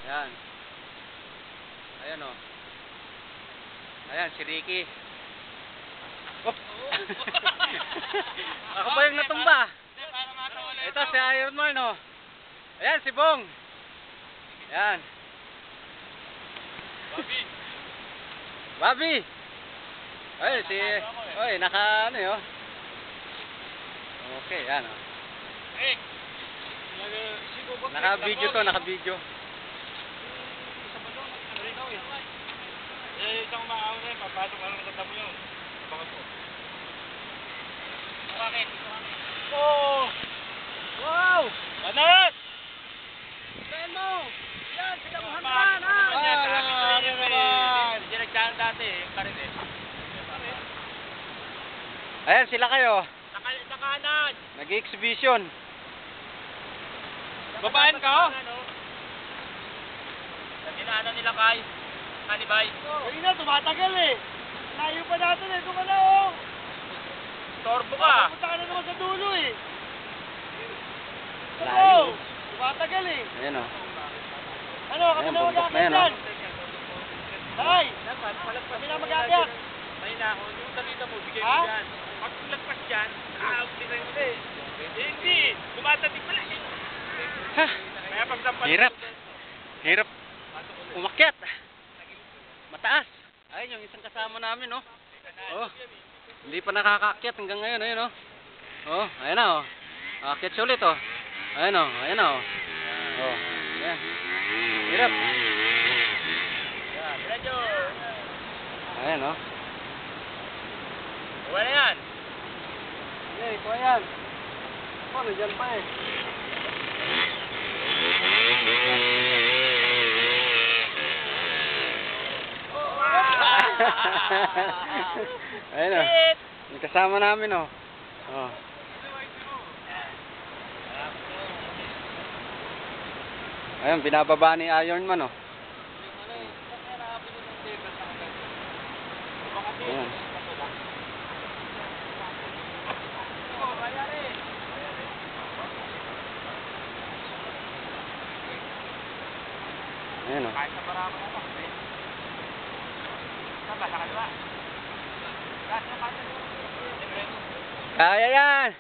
Ayan. Ayan o. Ayan, si Ricky. Oh. Ako pa yung natumba. Ito si Iron Man o. Ayan, si Bong. Ayan. Bobby. Ay, si... Oy, naka ano yun. Okay, yan o. Naka-video to, naka-video. Isang maaw na yun, papasok ka lang sa damo yun. Bakit po? Bakit? Oh! Wow! Banat! Saan mo? Yan, sinamuhan ka na! Hindi nagdaan dati eh, yung karin eh. Ayan, sila kayo. Sa kanan! Nag-exhibition. Babaan ka oh! Sa dinaanan nila kay Kanibay. Ayun na, tumatagal eh. Layo pa natin eh, doon ka na oh. Torbo ka. Pupunta ka na naman sa dulo eh. Layo. Tumatagal eh. Ayan o. Ano, kami na mag-aakyat yan. Ay, kami na mag-aakyat. May nahon, yung talita mo, bigay mo dyan. Pag lagpas dyan, nakahawag din kayo ulit. Hindi, tumatatig pala eh. Ha? Hirap. Hirap. Umakyat. Mataas. Ayun yung isang kasama namin, oh. Oh. Hindi pa nakakaakyat hanggang ngayon, ayun, oh. Oh, ayun na, oh. Aakyat siya ulit, oh. Ayun, oh. Ayun na, oh. Oh. Ayan. Hirap. Ayan, oh. Kuha na yan. Okay, kuha yan. Oh, nandiyan pa eh. Ayun o. Yung kasama namin o. Oh. Ayun, binababa ni Iron Man o. Ayun. Ayun o. Kaya yan!